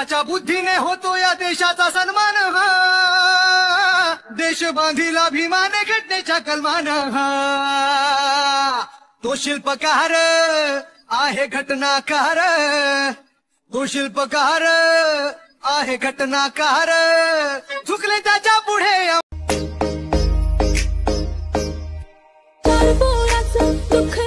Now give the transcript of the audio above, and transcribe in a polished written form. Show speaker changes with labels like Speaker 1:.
Speaker 1: त्याच्या बुद्धीने होतो या देशाचा सन्मान देश बांधील अभिमान घटनेच्या कलमान तो शिल्पकार आहे घटनाकार तो शिल्पकार आहे घटनाकार झुकले त्याच्या पुढे
Speaker 2: दुःख